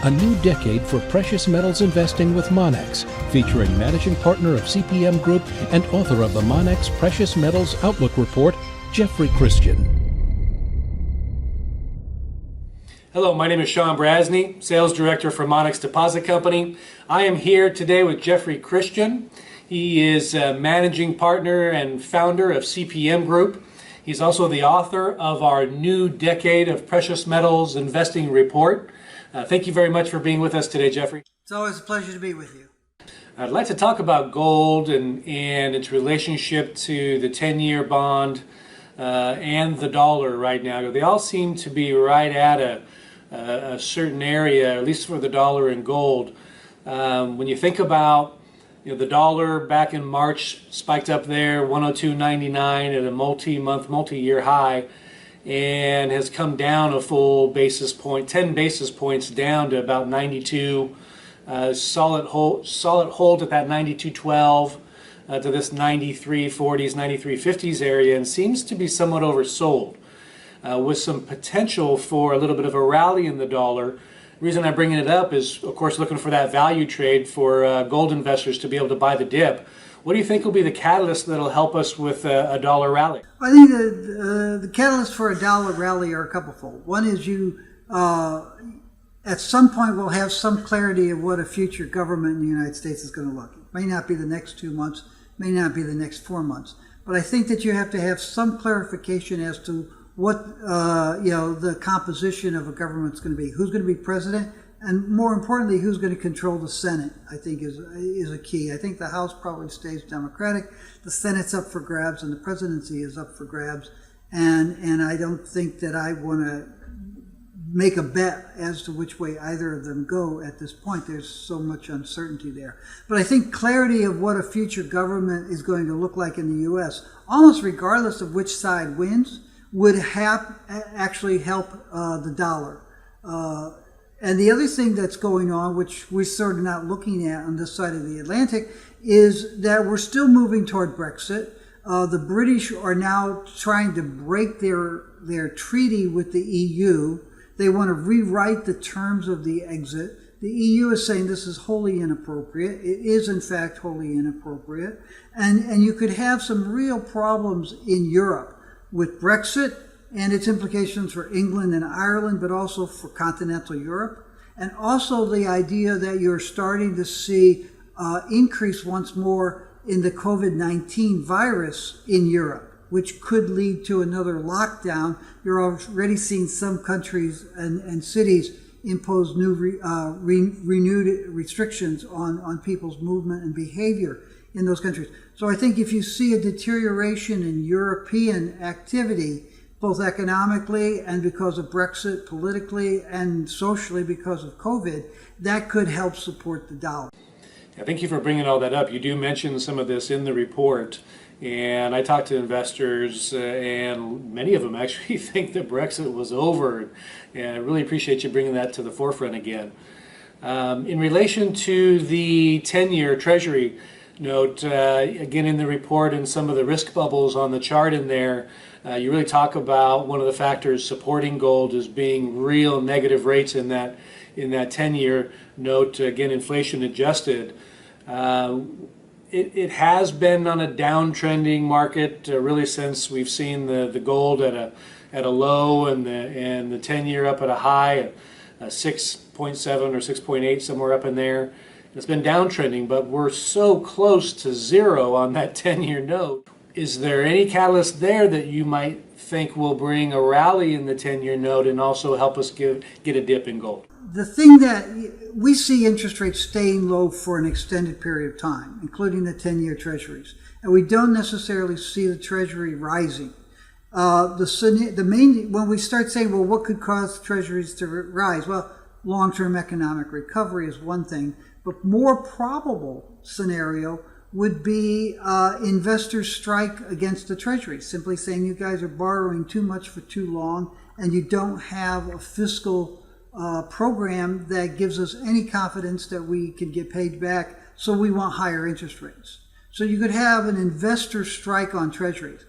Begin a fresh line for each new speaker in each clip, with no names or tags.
A new decade for precious metals investing with Monex, featuring managing partner of CPM Group and author of the Monex Precious Metals Outlook Report, Jeffrey Christian.
Hello, my name is Sean Brasney, Sales Director for Monex Deposit Company. I am here today with Jeffrey Christian. He is a managing partner and founder of CPM Group. He's also the author of our new decade of precious metals investing report. Thank you very much for being with us today, Jeffrey.
It's always a pleasure to be with you.
I'd like to talk about gold and its relationship to the 10-year bond and the dollar right now. They all seem to be right at a certain area, at least for the dollar and gold. When you think about the dollar back in March spiked up there, 102.99 at a multi-year high, and has come down a full basis point, 10 basis points down to about 92. Solid hold at that 92.12 to this 93.40s, 93.50s area, and seems to be somewhat oversold with some potential for a little bit of a rally in the dollar. The reason I'm bringing it up is, of course, looking for that value trade for gold investors to be able to buy the dip. What do you think will be the catalyst that will help us with a dollar rally?
I think the catalyst for a dollar rally are a couplefold. One is at some point we'll have some clarity of what a future government in the United States is going to look. It may not be the next 2 months, may not be the next 4 months, but I think that you have to have some clarification as to what the composition of a government is going to be. Who's going to be president? And more importantly, who's going to control the Senate, I think, is a key. I think the House probably stays Democratic. The Senate's up for grabs, and the presidency is up for grabs. And I don't think that I want to make a bet as to which way either of them go at this point. There's so much uncertainty there. But I think clarity of what a future government is going to look like in the U.S., almost regardless of which side wins, would actually help the dollar. And the other thing that's going on, which we're sort of not looking at on this side of the Atlantic, is that we're still moving toward Brexit. The British are now trying to break their treaty with the EU. They want to rewrite the terms of the exit. The EU is saying this is wholly inappropriate. It is, in fact, wholly inappropriate. And you could have some real problems in Europe with Brexit and its implications for England and Ireland, but also for continental Europe. And also the idea that you're starting to see increase once more in the COVID-19 virus in Europe, which could lead to another lockdown. You're already seeing some countries and cities impose new renewed restrictions on people's movement and behavior in those countries. So I think if you see a deterioration in European activity, both economically and because of Brexit, politically and socially because of COVID, that could help support the dollar.
Thank you for bringing all that up. You do mention some of this in the report, and I talked to investors, and many of them actually think that Brexit was over, and I really appreciate you bringing that to the forefront again. In relation to the 10-year Treasury note, again in the report and some of the risk bubbles on the chart in there, you really talk about one of the factors supporting gold as being real negative rates in that 10-year note, again inflation adjusted. It has been on a downtrending market really since we've seen the gold at a low and the 10-year up at a high, 6.7 or 6.8, somewhere up in there. It's been downtrending, but we're so close to zero on that 10-year note. Is there any catalyst there that you might think will bring a rally in the 10-year note and also help us get a dip in gold?
The thing that we see interest rates staying low for an extended period of time, including the 10-year treasuries, and we don't necessarily see the treasury rising. When we start saying, well, what could cause treasuries to rise? Well, long-term economic recovery is one thing, but more probable scenario would be investors' strike against the treasury, simply saying you guys are borrowing too much for too long and you don't have a fiscal program that gives us any confidence that we can get paid back, so we want higher interest rates. So you could have an investor strike on treasuries.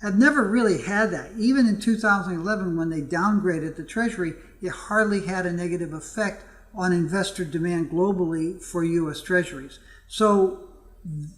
I've never really had that. Even in 2011, when they downgraded the treasury, it hardly had a negative effect on investor demand globally for U.S. Treasuries. So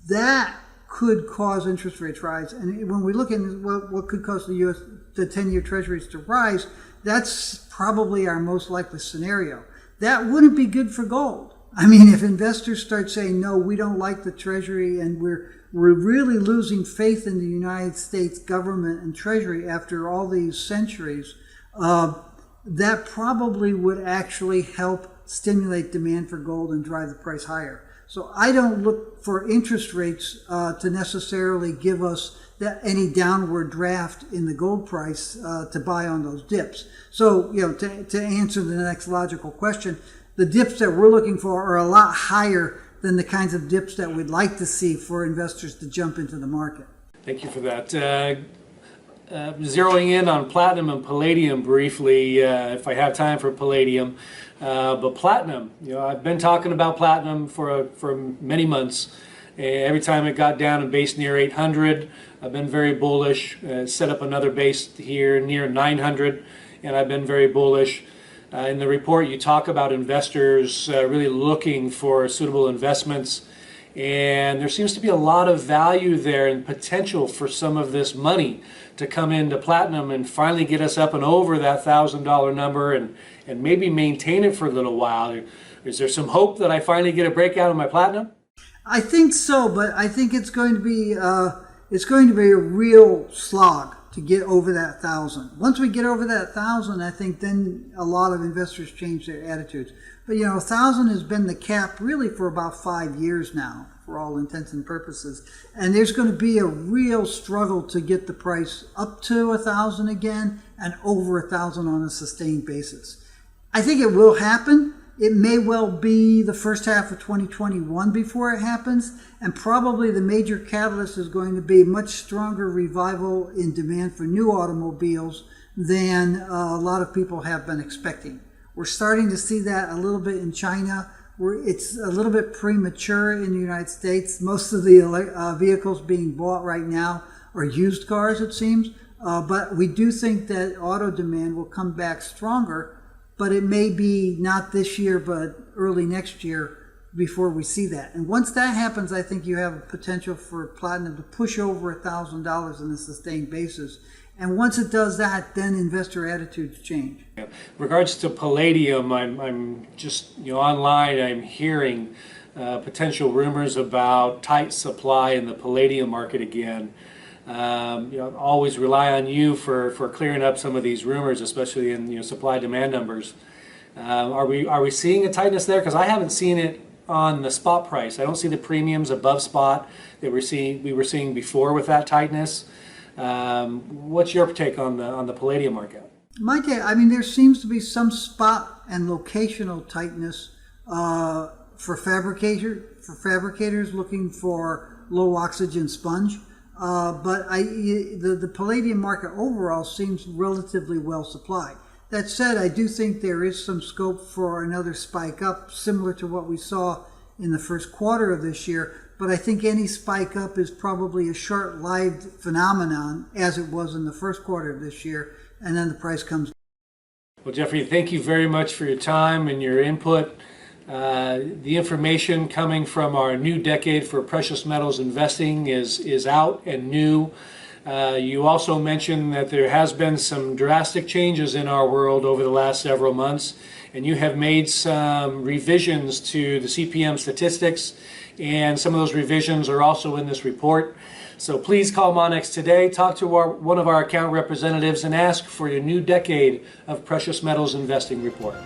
that could cause interest rates rise. And when we look at what could cause the 10-year Treasuries to rise, that's probably our most likely scenario. That wouldn't be good for gold. I mean, if investors start saying, no, we don't like the Treasury and we're really losing faith in the United States government and Treasury after all these centuries, that probably would actually help stimulate demand for gold and drive the price higher. So I don't look for interest rates to necessarily give us any downward draft in the gold price to buy on those dips. So, to answer the next logical question, the dips that we're looking for are a lot higher than the kinds of dips that we'd like to see for investors to jump into the market.
Thank you for that. Zeroing in on platinum and palladium briefly, if I have time for palladium. But platinum, I've been talking about platinum for many months. Every time it got down and base near 800, I've been very bullish. Set up another base here near 900, and I've been very bullish. In the report, you talk about investors really looking for suitable investments, and there seems to be a lot of value there and potential for some of this money to come into platinum and finally get us up and over that $1,000 number and maybe maintain it for a little while. Is there some hope that I finally get a breakout of my platinum?
I think so, but I think it's going to be a real slog to get over that 1,000. Once we get over that 1,000, I think then a lot of investors change their attitudes. But 1,000 has been the cap really for about 5 years now, for all intents and purposes. And there's going to be a real struggle to get the price up to 1,000 again and over 1,000 on a sustained basis. I think it will happen. It may well be the first half of 2021 before it happens, and probably the major catalyst is going to be much stronger revival in demand for new automobiles than a lot of people have been expecting. We're starting to see that a little bit in China. It's a little bit premature in the United States. Most of the vehicles being bought right now are used cars, it seems, but we do think that auto demand will come back stronger. But it may be not this year, but early next year before we see that. And once that happens, I think you have a potential for platinum to push over $1,000 on a sustained basis. And once it does that, then investor attitudes change.
In regards to palladium, I'm just online. I'm hearing potential rumors about tight supply in the palladium market again. Always rely on you for clearing up some of these rumors, especially in supply-demand numbers. Are we seeing a tightness there? Because I haven't seen it on the spot price. I don't see the premiums above spot that we were seeing before with that tightness. What's your take on the palladium market?
My take, there seems to be some spot and locational tightness for fabricators looking for low oxygen sponge. But the palladium market overall seems relatively well supplied. That said, I do think there is some scope for another spike up, similar to what we saw in the first quarter of this year. But I think any spike up is probably a short-lived phenomenon, as it was in the first quarter of this year, and then the price comes down.
Well, Jeffrey, thank you very much for your time and your input. The information coming from our new decade for precious metals investing is out and new. You also mentioned that there has been some drastic changes in our world over the last several months, and you have made some revisions to the CPM statistics, and some of those revisions are also in this report. So please call Monex today, talk to one of our account representatives, and ask for your new decade of precious metals investing report.